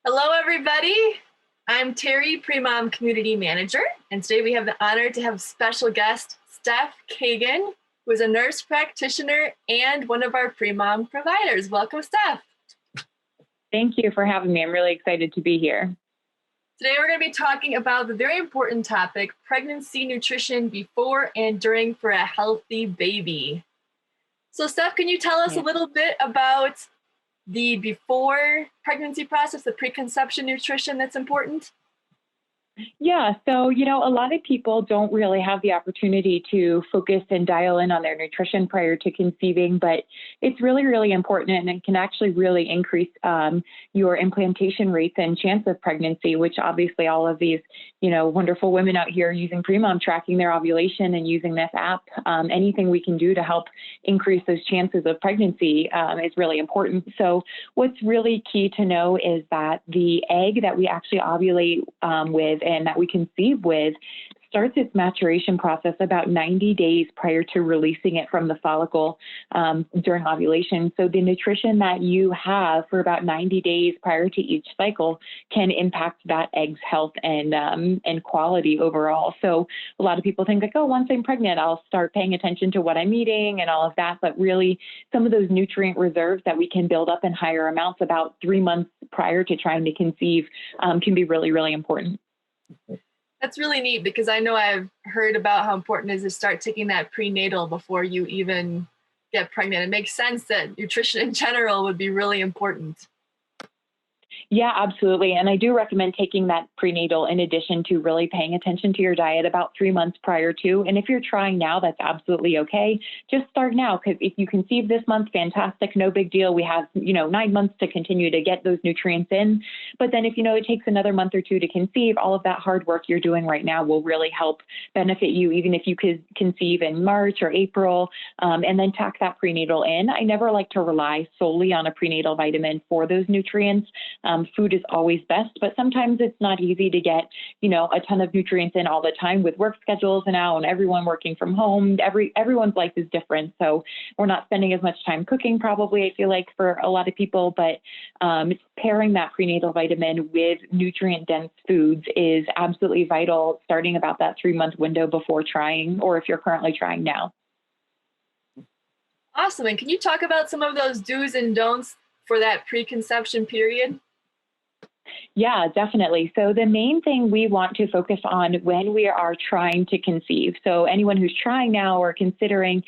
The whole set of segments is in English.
Hello, everybody. I'm Terry, Premom Community Manager, and today we have the honor to have special guest Steph Kagan, who is a nurse practitioner and one of our Premom providers. Welcome, Steph. Thank you for having me. I'm really excited to be here. Today we're going to be talking about the very important topic, pregnancy nutrition before and during for a healthy baby. So Steph, can you tell us a little bit about the before pregnancy process, the preconception nutrition that's important? Yeah, so, a lot of people don't really have the opportunity to focus and dial in on their nutrition prior to conceiving, but it's really, really important, and it can actually really increase your implantation rates and chance of pregnancy, which obviously all of these, wonderful women out here using Premom, tracking their ovulation and using this app, anything we can do to help increase those chances of pregnancy is really important. So what's really key to know is that the egg that we actually ovulate with and that we conceive with starts its maturation process about 90 days prior to releasing it from the follicle during ovulation. So the nutrition that you have for about 90 days prior to each cycle can impact that egg's health and quality overall. So a lot of people think like, oh, once I'm pregnant, I'll start paying attention to what I'm eating and all of that. But really, some of those nutrient reserves that we can build up in higher amounts about 3 months prior to trying to conceive can be really, really important. That's really neat because I know I've heard about how important it is to start taking that prenatal before you even get pregnant. It makes sense that nutrition in general would be really important. Yeah, absolutely. And I do recommend taking that prenatal in addition to really paying attention to your diet about 3 months prior to. And if you're trying now, that's absolutely okay. Just start now, because if you conceive this month, fantastic, no big deal. We have, 9 months to continue to get those nutrients in. But then if it takes another month or two to conceive, all of that hard work you're doing right now will really help benefit you, even if you could conceive in March or April, and then tack that prenatal in. I never like to rely solely on a prenatal vitamin for those nutrients. Food is always best, but sometimes it's not easy to get, a ton of nutrients in all the time with work schedules now and everyone working from home. Everyone's life is different. So we're not spending as much time cooking probably, I feel like, for a lot of people, but pairing that prenatal vitamin with nutrient-dense foods is absolutely vital, starting about that 3-month window before trying, or if you're currently trying now. Awesome. And can you talk about some of those do's and don'ts for that preconception period? Yeah, definitely. So the main thing we want to focus on when we are trying to conceive, so anyone who's trying now or considering,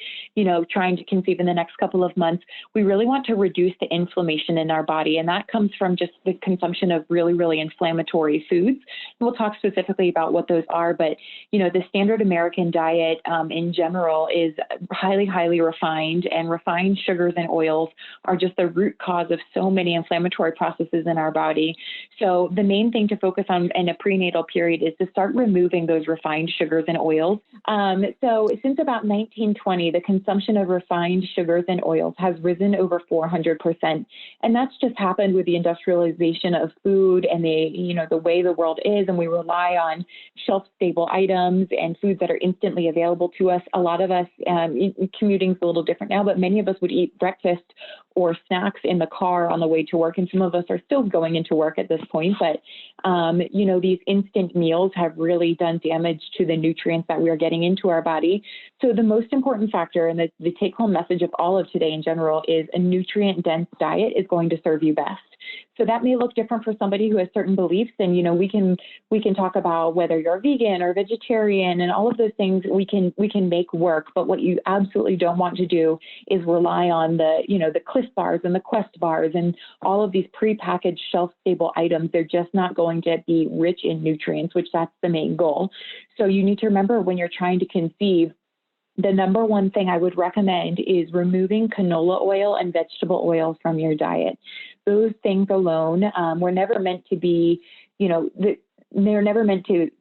trying to conceive in the next couple of months, we really want to reduce the inflammation in our body. And that comes from just the consumption of really, really inflammatory foods. We'll talk specifically about what those are, but, the standard American diet in general is highly, highly refined, and refined sugars and oils are just the root cause of so many inflammatory processes in our body. So the main thing to focus on in a prenatal period is to start removing those refined sugars and oils. So since about 1920, the consumption of refined sugars and oils has risen over 400%. And that's just happened with the industrialization of food and the way the world is. And we rely on shelf-stable items and foods that are instantly available to us. A lot of us, commuting's a little different now, but many of us would eat breakfast or snacks in the car on the way to work. And some of us are still going into work at this point, but these instant meals have really done damage to the nutrients that we are getting into our body. So the most important factor, and the take-home message of all of today in general, is a nutrient-dense diet is going to serve you best. So that may look different for somebody who has certain beliefs, and we can talk about whether you're vegan or vegetarian, and all of those things we can make work. But what you absolutely don't want to do is rely on the Cliff bars and the Quest bars and all of these prepackaged shelf-stable items. They're just not going to be rich in nutrients, which that's the main goal. So you need to remember when you're trying to conceive, the number one thing I would recommend is removing canola oil and vegetable oils from your diet. Those things alone were never meant to be, they're never meant to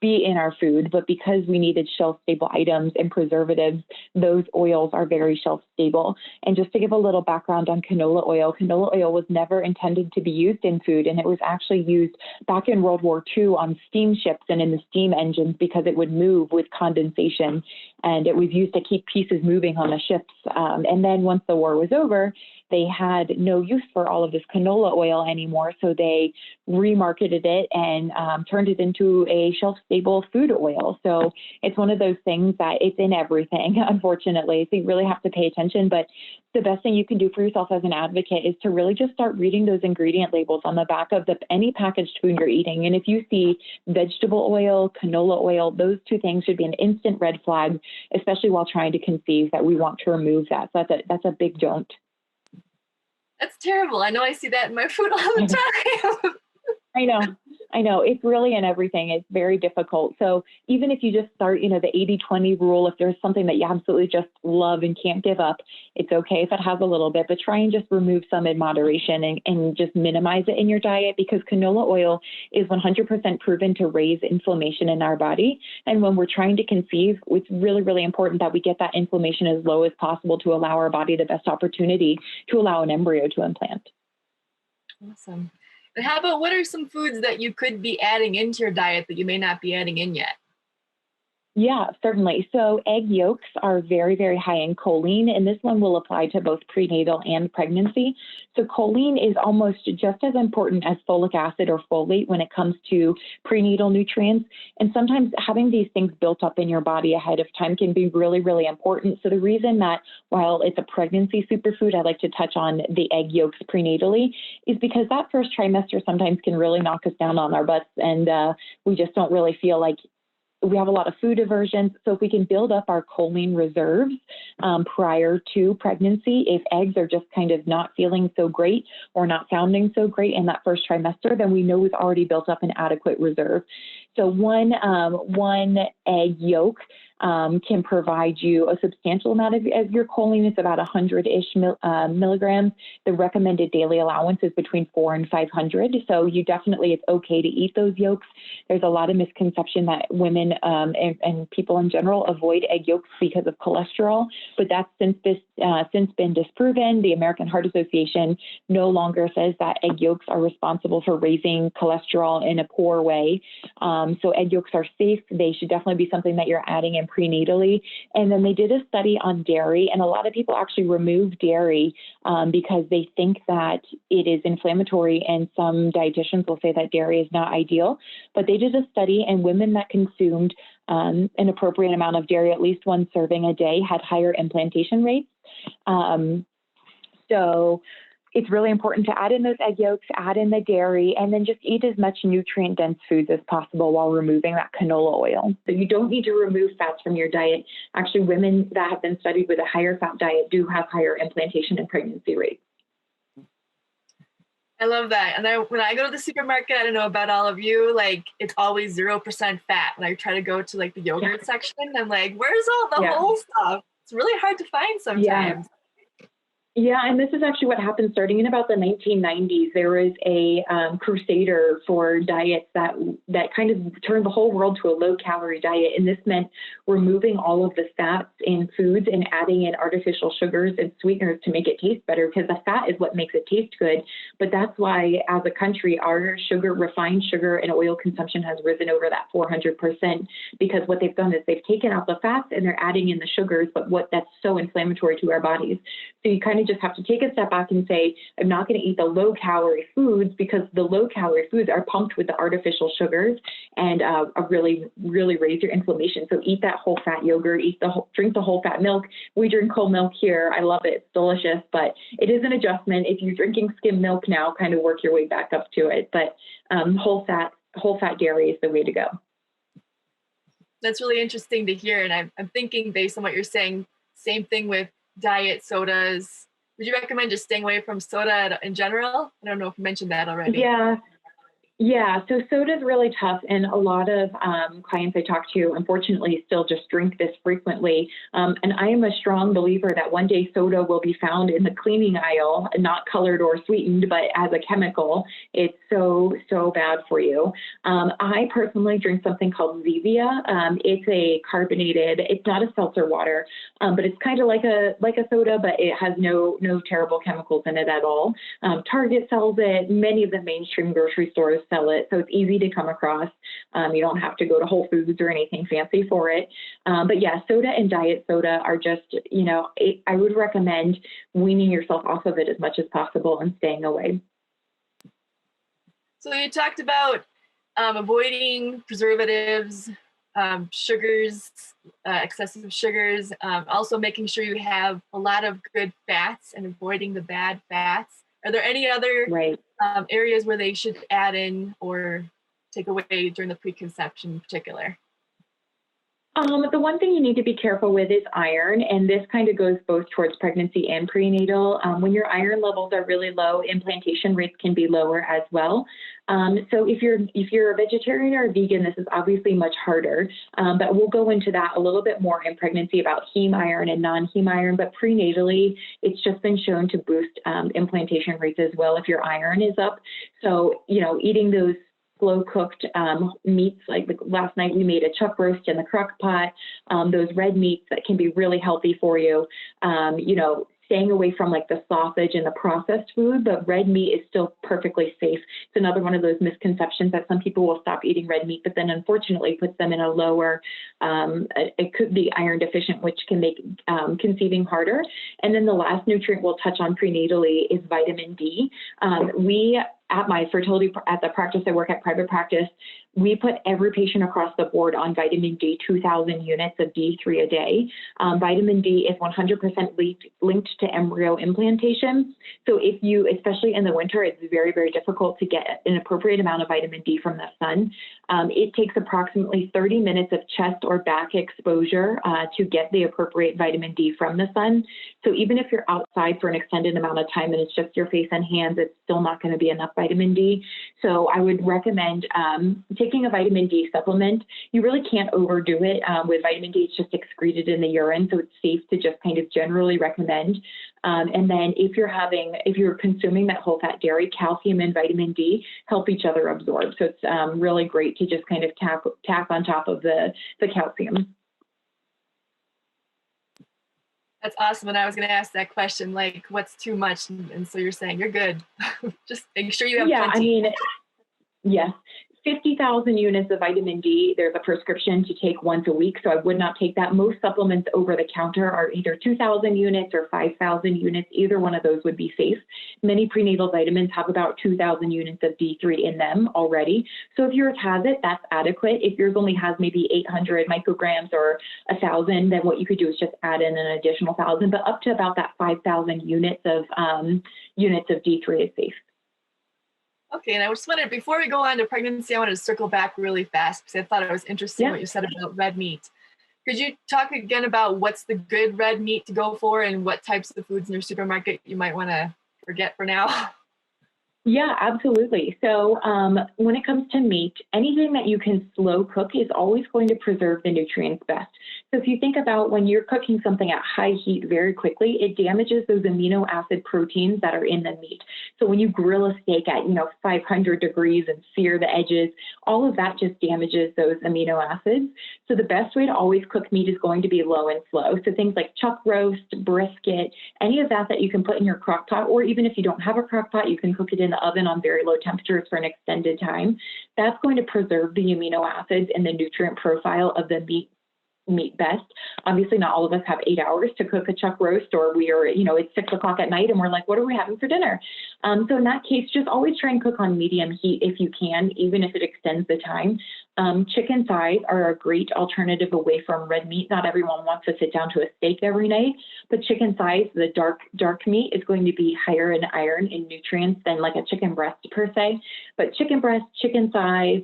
be in our food, but because we needed shelf-stable items and preservatives, those oils are very shelf-stable. And just to give a little background on canola oil was never intended to be used in food, and it was actually used back in World War II on steamships and in the steam engines because it would move with condensation, and it was used to keep pieces moving on the ships. And then once the war was over, they had no use for all of this canola oil anymore. So they remarketed it and turned it into a shelf-stable food oil. So it's one of those things that it's in everything, unfortunately. So you really have to pay attention. But the best thing you can do for yourself as an advocate is to really just start reading those ingredient labels on the back of any packaged food you're eating. And if you see vegetable oil, canola oil, those two things should be an instant red flag, especially while trying to conceive, that we want to remove that. So that's a big don't. That's terrible. I know I see that in my food all the time. I know. It's really in everything. It's very difficult. So even if you just start, the 80-20 rule, if there's something that you absolutely just love and can't give up, it's okay if it has a little bit, but try and just remove some in moderation and just minimize it in your diet, because canola oil is 100% proven to raise inflammation in our body. And when we're trying to conceive, it's really, really important that we get that inflammation as low as possible to allow our body the best opportunity to allow an embryo to implant. Awesome. And how about, what are some foods that you could be adding into your diet that you may not be adding in yet? Yeah, certainly. So egg yolks are very, very high in choline, and this one will apply to both prenatal and pregnancy. So choline is almost just as important as folic acid or folate when it comes to prenatal nutrients. And sometimes having these things built up in your body ahead of time can be really, really important. So the reason that while it's a pregnancy superfood, I like to touch on the egg yolks prenatally is because that first trimester sometimes can really knock us down on our butts, and we just don't really feel like we have a lot of food aversions. So if we can build up our choline reserves prior to pregnancy, if eggs are just kind of not feeling so great or not sounding so great in that first trimester, then we know we've already built up an adequate reserve. So one egg yolk can provide you a substantial amount of your choline. It's about 100-ish milligrams. The recommended daily allowance is between 400 and 500. So it's okay to eat those yolks. There's a lot of misconception that women and people in general avoid egg yolks because of cholesterol, but that's since been disproven. The American Heart Association no longer says that egg yolks are responsible for raising cholesterol in a poor way. So egg yolks are safe. They should definitely be something that you're adding in prenatally. And then they did a study on dairy, and a lot of people actually remove dairy because they think that it is inflammatory, and some dietitians will say that dairy is not ideal. But they did a study, and women that consumed an appropriate amount of dairy, at least one serving a day, had higher implantation rates. So it's really important to add in those egg yolks, add in the dairy, and then just eat as much nutrient-dense foods as possible while removing that canola oil. So you don't need to remove fats from your diet. Actually, women that have been studied with a higher fat diet do have higher implantation and pregnancy rates. I love that. And when I go to the supermarket, I don't know about all of you, like it's always 0% fat. And I try to go to like the yogurt section. I'm like, where's all the whole stuff? It's really hard to find sometimes. Yeah, and this is actually what happened starting in about the 1990s. There was a crusader for diets that kind of turned the whole world to a low-calorie diet, and this meant removing all of the fats in foods and adding in artificial sugars and sweeteners to make it taste better, because the fat is what makes it taste good. But that's why, as a country, our refined sugar and oil consumption has risen over that 400%, because what they've done is they've taken out the fats and they're adding in the sugars, but that's so inflammatory to our bodies. So you kind of just have to take a step back and say, I'm not going to eat the low-calorie foods, because the low-calorie foods are pumped with the artificial sugars and really, really raise your inflammation. So eat that whole-fat yogurt, drink the whole-fat milk. We drink whole milk here. I love it. It's delicious, but it is an adjustment. If you're drinking skim milk now, kind of work your way back up to it. But whole-fat dairy is the way to go. That's really interesting to hear. And I'm thinking, based on what you're saying, same thing with diet sodas. Would you recommend just staying away from soda in general? I don't know if you mentioned that already. Yeah, so soda is really tough, and a lot of clients I talk to, unfortunately, still just drink this frequently. And I am a strong believer that one day soda will be found in the cleaning aisle, not colored or sweetened, but as a chemical. It's so, so bad for you. I personally drink something called Zevia. It's a carbonated, it's not a seltzer water, but it's kind of like a soda, but it has no terrible chemicals in it at all. Target sells it. Many of the mainstream grocery stores sell it. So it's easy to come across. You don't have to go to Whole Foods or anything fancy for it. But yeah, soda and diet soda are just, I would recommend weaning yourself off of it as much as possible and staying away. So you talked about avoiding preservatives, sugars, excessive sugars, also making sure you have a lot of good fats and avoiding the bad fats. Are there any other areas where they should add in or take away during the preconception in particular? The one thing you need to be careful with is iron, and this kind of goes both towards pregnancy and prenatal. When your iron levels are really low, implantation rates can be lower as well. So if you're a vegetarian or a vegan, this is obviously much harder, but we'll go into that a little bit more in pregnancy about heme iron and non-heme iron, but prenatally, it's just been shown to boost implantation rates as well if your iron is up. So, eating those slow cooked meats, like last night we made a chuck roast in the crock pot, those red meats that can be really healthy for you, staying away from like the sausage and the processed food, but red meat is still perfectly safe. It's another one of those misconceptions that some people will stop eating red meat, but then unfortunately puts them in a lower, it could be iron deficient, which can make conceiving harder. And then the last nutrient we'll touch on prenatally is vitamin D. At my fertility, at the practice I work at, private practice, we put every patient across the board on vitamin D, 2,000 units of D3 a day. Vitamin D is 100% linked to embryo implantation. So if you, especially in the winter, it's very, very difficult to get an appropriate amount of vitamin D from the sun. It takes approximately 30 minutes of chest or back exposure to get the appropriate vitamin D from the sun. So even if you're outside for an extended amount of time and it's just your face and hands, it's still not going to be enough vitamin D. So I would recommend taking a vitamin D supplement. You really can't overdo it with vitamin D. It's just excreted in the urine, so it's safe to just kind of generally recommend. And then if you're consuming that whole fat dairy, calcium and vitamin D help each other absorb. So it's really great to just kind of tack on top of the calcium. That's awesome. And I was going to ask that question, like, what's too much? And so you're saying you're good. Just make sure you have plenty. Yes. 50,000 units of vitamin D, there's a prescription to take once a week, so I would not take that. Most supplements over the counter are either 2,000 units or 5,000 units. Either one of those would be safe. Many prenatal vitamins have about 2,000 units of D3 in them already. So if yours has it, that's adequate. If yours only has maybe 800 micrograms or 1,000, then what you could do is just add in an additional 1,000, but up to about that 5,000 units of D3 is safe. Okay, and I just wanted, before we go on to pregnancy, I wanted to circle back really fast because I thought it was interesting what you said about red meat. Could you talk again about what's the good red meat to go for and what types of foods in your supermarket you might want to forget for now? Yeah, absolutely. So when it comes to meat, anything that you can slow cook is always going to preserve the nutrients best. So if you think about when you're cooking something at high heat very quickly, it damages those amino acid proteins that are in the meat. So when you grill a steak at 500 degrees and sear the edges, all of that just damages those amino acids. So the best way to always cook meat is going to be low and slow. So things like chuck roast, brisket, any of that you can put in your crock pot, or even if you don't have a crock pot, you can cook it in the oven on very low temperatures for an extended time. That's going to preserve the amino acids and the nutrient profile of the meat best. Obviously, not all of us have 8 hours to cook a chuck roast, or we are, it's 6 o'clock at night and we're like, what are we having for dinner? So in that case, just always try and cook on medium heat if you can, even if it extends the time. Chicken thighs are a great alternative away from red meat. Not everyone wants to sit down to a steak every night, but chicken thighs, the dark meat, is going to be higher in iron and nutrients than like a chicken breast per se. But chicken breast, chicken thighs,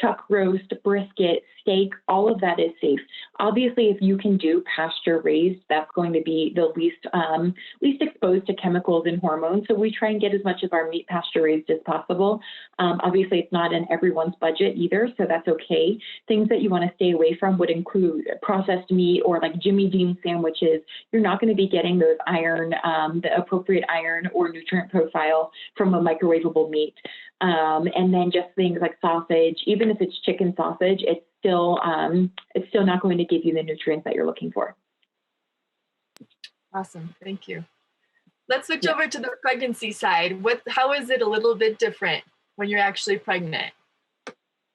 chuck roast, brisket, steak, all of that is safe. Obviously, if you can do pasture raised, that's going to be the least exposed to chemicals and hormones. So we try and get as much of our meat pasture raised as possible. Obviously, it's not in everyone's budget either, so that's okay. Things that you want to stay away from would include processed meat or like Jimmy Dean sandwiches. You're not going to be getting those iron, the appropriate iron or nutrient profile from a microwavable meat. And then just things like sausage, even if it's chicken sausage, it's still not going to give you the nutrients that you're looking for. Awesome, thank you. Let's switch over to the pregnancy side. How is it a little bit different? when you're actually pregnant?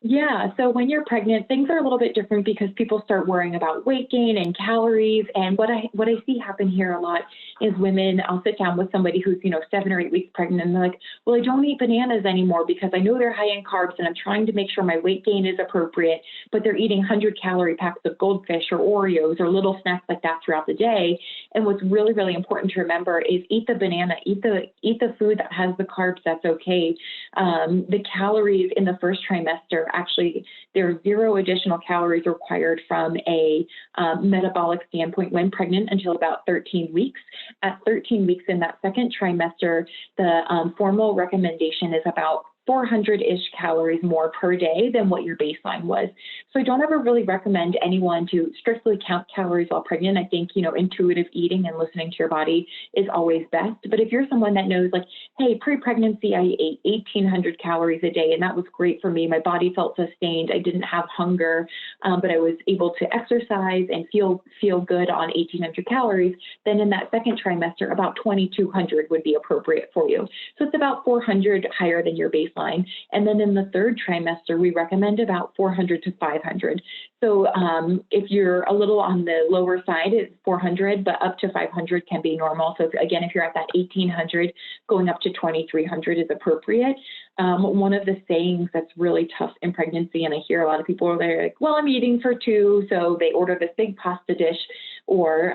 Yeah, so when you're pregnant, things are a little bit different because people start worrying about weight gain and calories. And what I see happen here a lot is women, I'll sit down with somebody who's, 7 or 8 weeks pregnant, and they're like, well, I don't eat bananas anymore because I know they're high in carbs and I'm trying to make sure my weight gain is appropriate, but they're eating 100-calorie packs of Goldfish or Oreos or little snacks like that throughout the day. And what's really, really important to remember is eat the banana, eat the food that has the carbs, that's okay. The calories in the first trimester, actually, there are 0 additional calories required from a metabolic standpoint when pregnant until about 13 weeks. At 13 weeks in that second trimester, the formal recommendation is about 400-ish calories more per day than what your baseline was. So I don't ever really recommend anyone to strictly count calories while pregnant. I think, intuitive eating and listening to your body is always best. But if you're someone that knows like, hey, pre-pregnancy, I ate 1,800 calories a day, and that was great for me. My body felt sustained. I didn't have hunger, but I was able to exercise and feel good on 1,800 calories. Then in that second trimester, about 2,200 would be appropriate for you. So it's about 400 higher than your baseline. And then in the third trimester, we recommend about 400 to 500. So if you're a little on the lower side, it's 400, but up to 500 can be normal. So again, if you're at that 1,800, going up to 2,300 is appropriate. One of the sayings that's really tough in pregnancy, and I hear a lot of people are like, well, I'm eating for 2, so they order this big pasta dish, or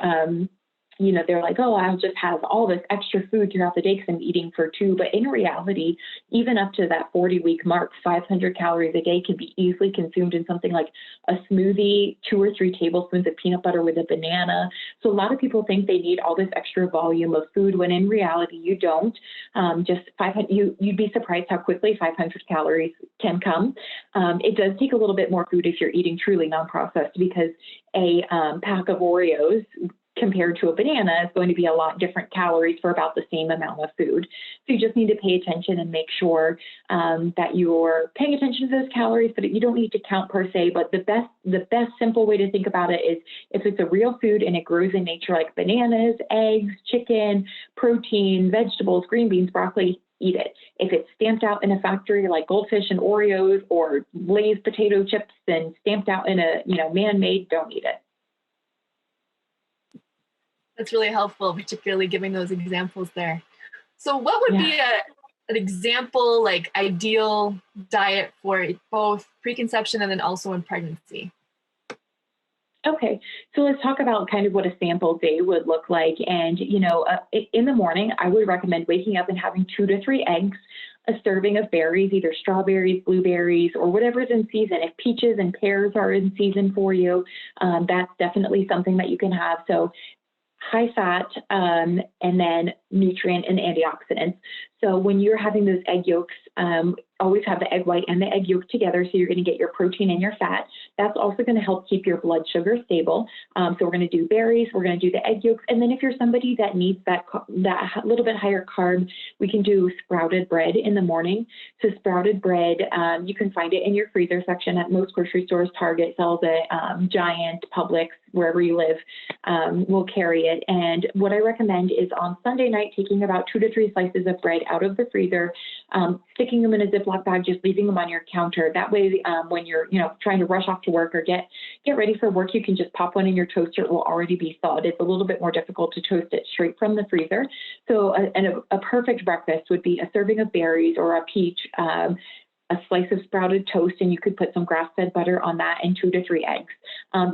they're like, oh, I'll just have all this extra food throughout the day because I'm eating for 2. But in reality, even up to that 40-week mark, 500 calories a day can be easily consumed in something like a smoothie, 2 or 3 tablespoons of peanut butter with a banana. So a lot of people think they need all this extra volume of food when in reality you don't. Just 500, you'd be surprised how quickly 500 calories can come. It does take a little bit more food if you're eating truly non-processed, because a pack of Oreos compared to a banana is going to be a lot different calories for about the same amount of food. So you just need to pay attention and make sure that you're paying attention to those calories, but you don't need to count per se. But the best simple way to think about it is if it's a real food and it grows in nature, like bananas, eggs, chicken, protein, vegetables, green beans, broccoli, eat it. If it's stamped out in a factory like Goldfish and Oreos or Lay's potato chips and stamped out in a man-made, don't eat it. That's really helpful, particularly giving those examples there. So what would be an example, like ideal diet for both preconception and then also in pregnancy? Okay, so let's talk about kind of what a sample day would look like. And, in the morning, I would recommend waking up and having 2 to 3 eggs, a serving of berries, either strawberries, blueberries, or whatever's in season. If peaches and pears are in season for you, that's definitely something that you can have. So high fat, and then nutrient and antioxidants. So when you're having those egg yolks, always have the egg white and the egg yolk together, so you're going to get your protein and your fat. That's also going to help keep your blood sugar stable. So we're going to do berries, we're going to do the egg yolks, and then if you're somebody that needs that little bit higher carb, we can do sprouted bread in the morning. So sprouted bread, you can find it in your freezer section at most grocery stores. Target sells it, Giant, Publix, wherever you live, will carry it. And what I recommend is on Sunday night, taking about 2 to 3 slices of bread out of the freezer, sticking them in a Ziploc bag, just leaving them on your counter. That way, when you're, trying to rush off to work or get ready for work, you can just pop one in your toaster. It will already be thawed. It's a little bit more difficult to toast it straight from the freezer. So a perfect breakfast would be a serving of berries or a peach, a slice of sprouted toast, and you could put some grass-fed butter on that, and 2 to 3 eggs.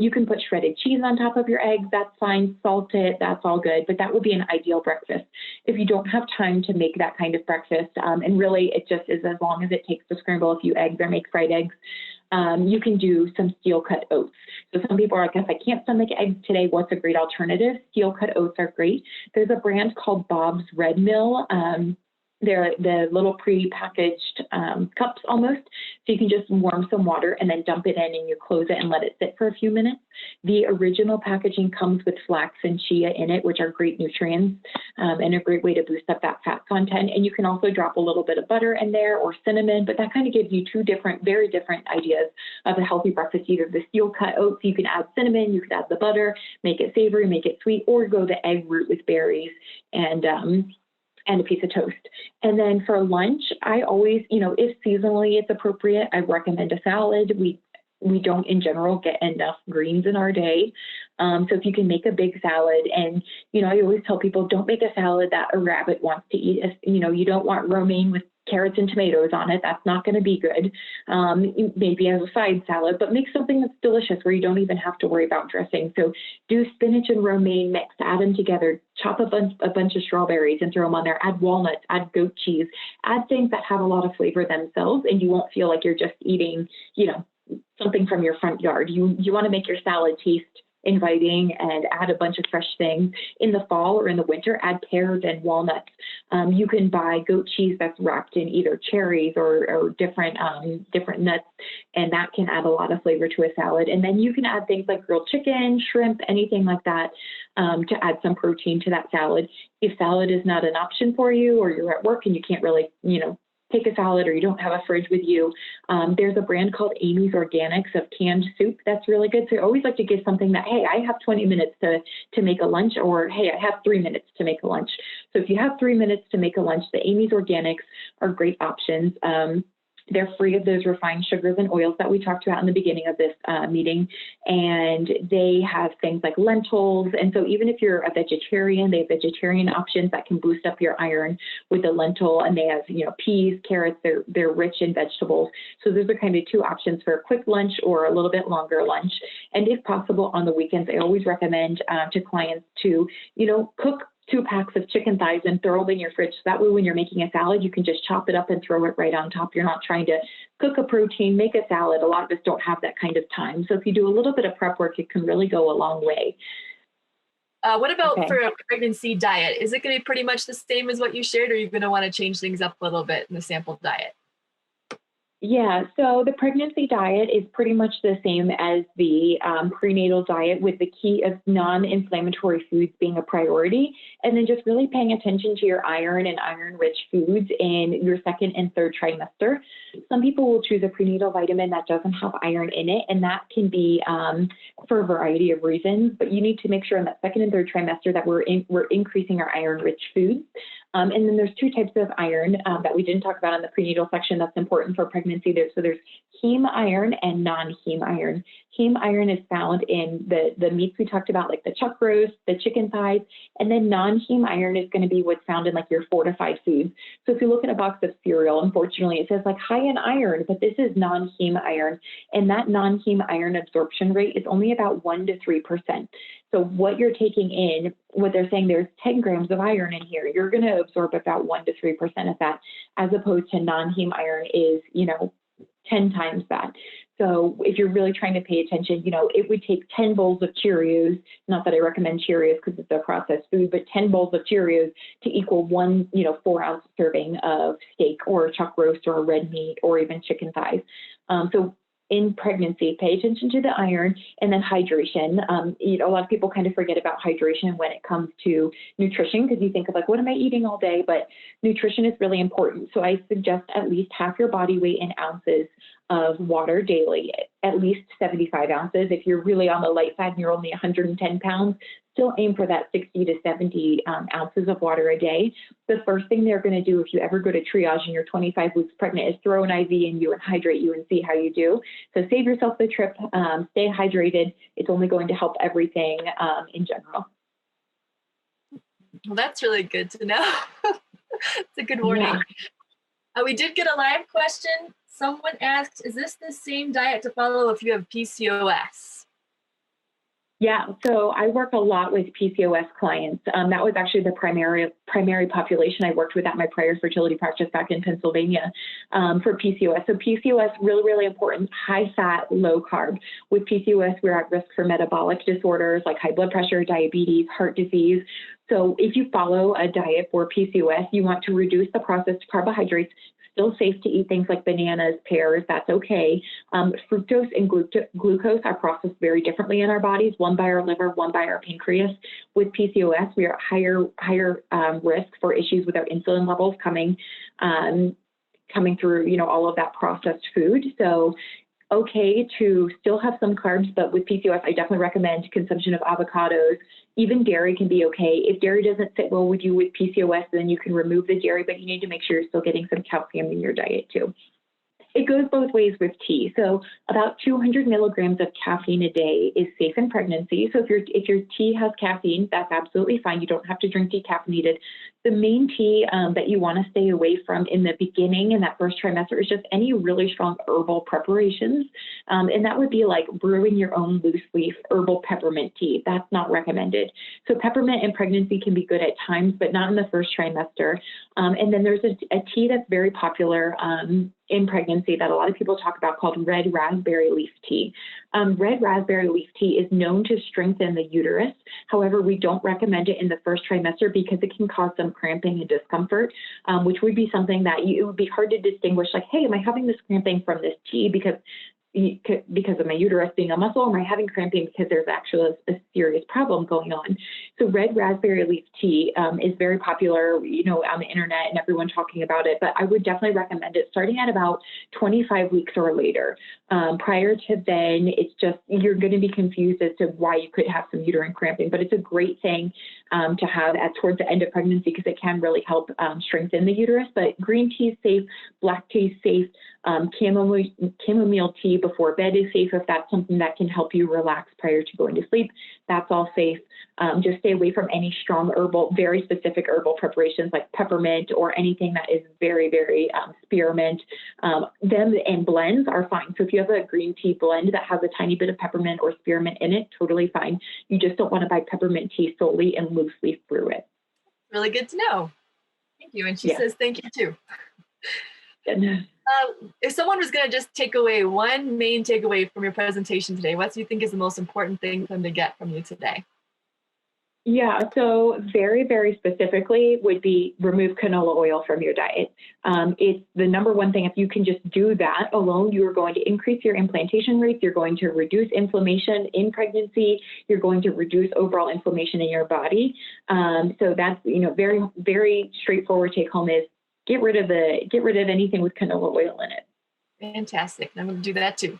You can put shredded cheese on top of your eggs. That's fine. Salt it. That's all good. But that would be an ideal breakfast. If you don't have time to make that kind of breakfast, and really it just is as long as it takes to scramble a few eggs or make fried eggs, you can do some steel-cut oats. So some people are like, if I can't stomach eggs today, what's a great alternative? Steel-cut oats are great. There's a brand called Bob's Red Mill. They're the little pre-packaged cups almost. So you can just warm some water and then dump it in, and you close it and let it sit for a few minutes. The original packaging comes with flax and chia in it, which are great nutrients and a great way to boost up that fat content. And you can also drop a little bit of butter in there or cinnamon, but that kind of gives you 2 very different ideas of a healthy breakfast. Either the steel cut oats, you can add cinnamon, you could add the butter, make it savory, make it sweet, or go the egg route with berries and and a piece of toast. And then for lunch, I always, if seasonally it's appropriate, I recommend a salad. We don't in general get enough greens in our day. So if you can make a big salad, and, I always tell people, don't make a salad that a rabbit wants to eat. You don't want romaine with carrots and tomatoes on it. That's not going to be good. Maybe as a side salad, but make something that's delicious where you don't even have to worry about dressing. So do spinach and romaine mixed, add them together, chop a bunch of strawberries and throw them on there, add walnuts, add goat cheese, add things that have a lot of flavor themselves, and you won't feel like you're just eating, something from your front yard. You want to make your salad taste inviting and add a bunch of fresh things. In the fall or in the winter, add pears and walnuts. You can buy goat cheese that's wrapped in either cherries or different nuts, and that can add a lot of flavor to a salad. And then you can add things like grilled chicken, shrimp, anything like that to add some protein to that salad. If salad is not an option for you, or you're at work and you can't really, take a salad, or you don't have a fridge with you, there's a brand called Amy's Organics of canned soup that's really good. So I always like to give something that, hey, I have 20 minutes to make a lunch, or hey, I have 3 minutes to make a lunch. So if you have 3 minutes to make a lunch, the Amy's Organics are great options. They're free of those refined sugars and oils that we talked about in the beginning of this meeting. And they have things like lentils. And so even if you're a vegetarian, they have vegetarian options that can boost up your iron with the lentil. And they have, peas, carrots, they're rich in vegetables. So those are kind of two options for a quick lunch or a little bit longer lunch. And if possible, on the weekends, I always recommend to clients to, cook 2 packs of chicken thighs and throw them in your fridge. So that way, when you're making a salad, you can just chop it up and throw it right on top. You're not trying to cook a protein, make a salad. A lot of us don't have that kind of time. So if you do a little bit of prep work, it can really go a long way. What about for a pregnancy diet? Is it going to be pretty much the same as what you shared, or are you going to want to change things up a little bit in the sample diet? Yeah, so the pregnancy diet is pretty much the same as the prenatal diet, with the key of non-inflammatory foods being a priority, and then just really paying attention to your iron and iron-rich foods in your second and third trimester. Some people will choose a prenatal vitamin that doesn't have iron in it, and that can be for a variety of reasons, but you need to make sure in that second and third trimester that we're increasing our iron-rich foods. And then there's 2 types of iron that we didn't talk about in the prenatal section that's important for pregnancy. So there's heme iron and non-heme iron. Heme iron is found in the meats we talked about, like the chuck roast, the chicken thighs, and then non-heme iron is going to be what's found in like your fortified foods. So if you look at a box of cereal, unfortunately, it says like high in iron, but this is non-heme iron. And that non-heme iron absorption rate is only about 1 to 3%. So what you're taking in, what they're saying, there's 10 grams of iron in here. You're going to absorb about 1 to 3% of that, as opposed to non-heme iron is, 10 times that. So if you're really trying to pay attention, it would take 10 bowls of Cheerios, not that I recommend Cheerios because it's a processed food, but 10 bowls of Cheerios to equal 1, 4-ounce serving of steak or a chuck roast or a red meat or even chicken thighs. So in pregnancy, pay attention to the iron, and then hydration. A lot of people kind of forget about hydration when it comes to nutrition, because you think of like, what am I eating all day? But nutrition is really important. So I suggest at least half your body weight in ounces of water daily, at least 75 ounces. If you're really on the light side and you're only 110 pounds, still aim for that 60 to 70 ounces of water a day. The first thing they're going to do if you ever go to triage and you're 25 weeks pregnant is throw an IV in you and hydrate you and see how you do. So save yourself the trip, stay hydrated. It's only going to help everything in general. Well, that's really good to know. It's a good warning. Yeah. We did get a live question. Someone asked, is this the same diet to follow if you have PCOS? Yeah, so I work a lot with PCOS clients. That was actually the primary population I worked with at my prior fertility practice back in Pennsylvania for PCOS. So PCOS, really, really important, high fat, low carb. With PCOS, we're at risk for metabolic disorders like high blood pressure, diabetes, heart disease. So if you follow a diet for PCOS, you want to reduce the processed carbohydrates. Still safe to eat things like bananas, pears, that's okay. Fructose and glucose are processed very differently in our bodies, one by our liver, one by our pancreas. With PCOS, we are at higher risk for issues with our insulin levels coming through, all of that processed food. So okay to still have some carbs, but with PCOS, I definitely recommend consumption of avocados. Even dairy can be okay. If dairy doesn't sit well with you with PCOS, then you can remove the dairy, but you need to make sure you're still getting some calcium in your diet too. It goes both ways with tea. So about 200 milligrams of caffeine a day is safe in pregnancy. So if your tea has caffeine, that's absolutely fine. You don't have to drink decaffeinated. The main tea that you want to stay away from in the beginning in that first trimester is just any really strong herbal preparations. And that would be like brewing your own loose leaf herbal peppermint tea. That's not recommended. So peppermint in pregnancy can be good at times, but not in the first trimester. And then there's a tea that's very popular in pregnancy that a lot of people talk about called red raspberry leaf tea. Red raspberry leaf tea is known to strengthen the uterus. However, we don't recommend it in the first trimester because it can cause some cramping and discomfort, which would be something that it would be hard to distinguish, like, hey, am I having this cramping from this tea because of my uterus being a muscle, or am I having cramping because there's actually a serious problem going on? So red raspberry leaf tea is very popular, on the internet and everyone talking about it, but I would definitely recommend it starting at about 25 weeks or later. Prior to then, it's just, you're going to be confused as to why you could have some uterine cramping, but it's a great thing to have towards the end of pregnancy because it can really help strengthen the uterus. But green tea is safe, black tea is safe, chamomile tea before bed is safe if that's something that can help you relax prior to going to sleep. That's all safe. Just stay away from any strong herbal, very specific herbal preparations like peppermint or anything that is very, very spearmint. Them and blends are fine. So if you have a green tea blend that has a tiny bit of peppermint or spearmint in it, totally fine. You just don't want to buy peppermint tea solely and loose leaf brew it. Really good to know. Thank you. And she says thank you too. If someone was going to just take away one main takeaway from your presentation today, what do you think is the most important thing for them to get from you today? Yeah, so very, very specifically would be remove canola oil from your diet. It's the number one thing. If you can just do that alone, you are going to increase your implantation rates. You're going to reduce inflammation in pregnancy. You're going to reduce overall inflammation in your body. So that's, very, very straightforward take home is get rid of anything with canola oil in it. Fantastic. I'm going to do that too.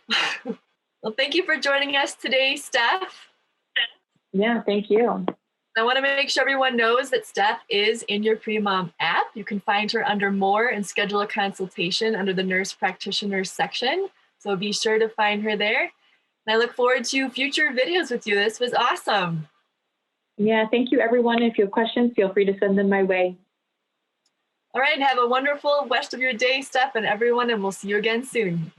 Well, thank you for joining us today, Steph. Yeah, thank you. I want to make sure everyone knows that Steph is in your Premom app. You can find her under More and schedule a consultation under the Nurse Practitioner section. So be sure to find her there. And I look forward to future videos with you. This was awesome. Yeah, thank you, everyone. If you have questions, feel free to send them my way. All right, have a wonderful rest of your day, Steph, and everyone, and we'll see you again soon.